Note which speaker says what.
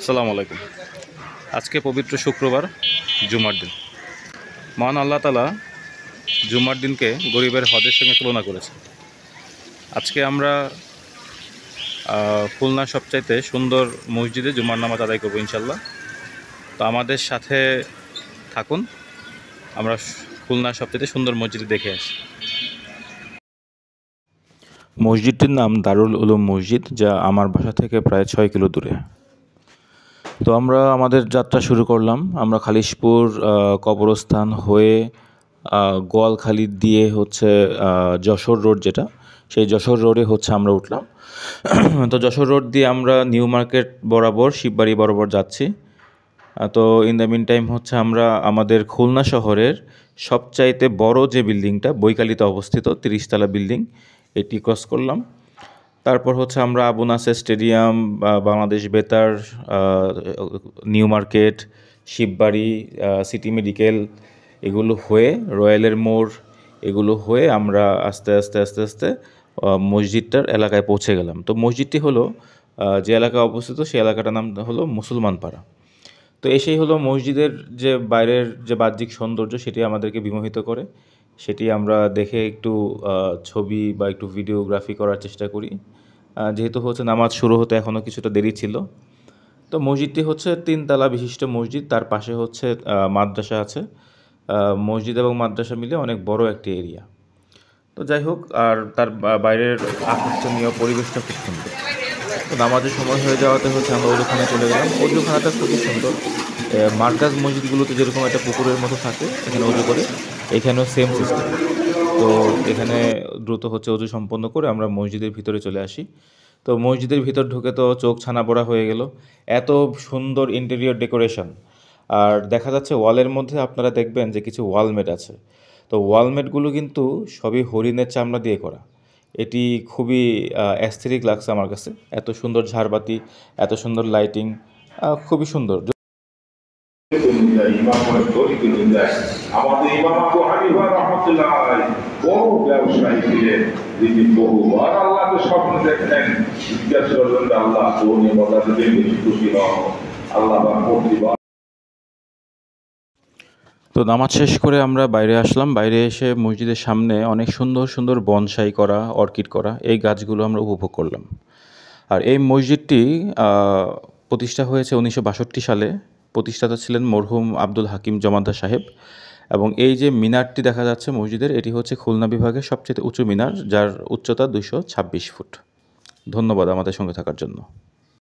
Speaker 1: আসসালামু আলাইকুম। আজকে পবিত্র শুক্রবার, জুমার দিন। মহান আল্লাহ তাআলা জুমার দিনকে গরিবের হজের সঙ্গে তুলনা করেছে। আজকে আমরা খুলনার সবচাইতে সুন্দর মসজিদে জুমার নামাজ আদায় করবো ইনশাল্লাহ। তো আমাদের সাথে থাকুন, আমরা খুলনার সবচাইতে সুন্দর মসজিদে দেখে আসি। মসজিদটির নাম দারুল উলুম মসজিদ, যা আমার বাসা থেকে প্রায় 6 কিলো দূরে। তো আমরা আমাদের যাত্রা শুরু করলাম। আমরা খালিশপুর কবরস্থান হয়ে গোয়ালখালি দিয়ে যশোর রোড, যেটা সেই যশোর রোডে আমরা উঠলাম। তো যশোর রোড দিয়ে আমরা নিউ মার্কেট বরাবর শিববাড়ি বরাবর যাচ্ছি। তো ইন দ্য মিন টাইম আমরা আমাদের খুলনা শহরের সবচাইতে বড় যে বিল্ডিংটা বৈকালিতে অবস্থিত 30 তলা বিল্ডিং, এটি ক্রস করলাম। তারপর আমরা আবু নাসের স্টেডিয়াম, বাংলাদেশ বেতার, new market, Shibbari, city medical, এগুলো হয়ে রয়্যালের মোড়, এগুলো হয়ে আমরা আস্তে আস্তে আস্তে আস্তে মসজিদটার এলাকায় পৌঁছে গেলাম। তো মসজিদটি হলো যে এলাকায় অবস্থিত, সেই এলাকাটার নাম হলো মুসলমান পাড়া। তো এসেই মসজিদের যে বাইরের যে বাহ্যিক সৌন্দর্য, সেটি আমাদেরকে বিমোহিত করে। সেটি আমরা দেখে একটু ছবি বা একটু ভিডিওগ্রাফি করার চেষ্টা করি। যেহেতু নামাজ শুরু হতে এখনও কিছুটা দেরি ছিল। তো মসজিদটি 3 তলা বিশিষ্ট মসজিদ, তার পাশে মাদ্রাসা আছে। মসজিদ এবং মাদ্রাসা মিলে অনেক বড় একটি এরিয়া। তো যাই হোক, আর তার বাইরের আকর্ষণীয় পরিবেশটা খুব সুন্দর। তো নামাজের সময় হয়ে যাওয়াতে আমরা ওজুখানে চলে গেলাম। ওজুখানাটা খুবই সুন্দর। মার্কাজ মসজিদগুলোতে যেরকম একটা পুকুরের মতো থাকে, এখানে ওজু করে, এখানেও সেম সিস্টেম। তো এখানে দ্রুত ওজু সম্পন্ন করে আমরা মসজিদের ভিতরে চলে আসি। তো মসজিদের ভিতর ঢুকে তো চোখ ছানা বড়া হয়ে গেল। এত সুন্দর ইন্টেরিয়র ডেকোরেশন। আর দেখা যাচ্ছে ওয়ালের মধ্যে আপনারা দেখবেন যে কিছু ওয়ালমেট আছে। তো ওয়ালমেটগুলো কিন্তু সবই হরিণের চামড়া দিয়ে করা। এটি খুবই অ্যাস্থেটিক লাগছে আমার কাছে। এত সুন্দর ঝাড়বাতি, এত সুন্দর লাইটিং, খুবই সুন্দর। আমাদের ইমাম আবু হানিফা রাহমাতুল্লাহ আলাইহি বড় ব্যবসায়ী ছিলেন। তিনি বহুবার আল্লাহকে স্বপ্ন দেখতেন, জিজ্ঞাসা করলেন আল্লাহ কোন ইবাদতে বেশি খুশি হও। আল্লাহ প্রতিবার। তো নামাজ শেষ করে আমরা বাইরে আসলাম। বাইরে এসে মসজিদের সামনে অনেক সুন্দর সুন্দর বনসাই করা, অর্কিড করা, এই গাছগুলো আমরা উপভোগ করলাম। আর এই মসজিদটি প্রতিষ্ঠা হয়েছে 1962 সালে। প্রতিষ্ঠাতা ছিলেন মরহুম আব্দুল হাকিম জমাদ্দার সাহেব। এবং এই যে মিনারটি দেখা যাচ্ছে মসজিদের, এটি খুলনা বিভাগের সবচেয়ে উঁচু মিনার, যার উচ্চতা 226 ফুট। ধন্যবাদ আমাদের সঙ্গে থাকার জন্য।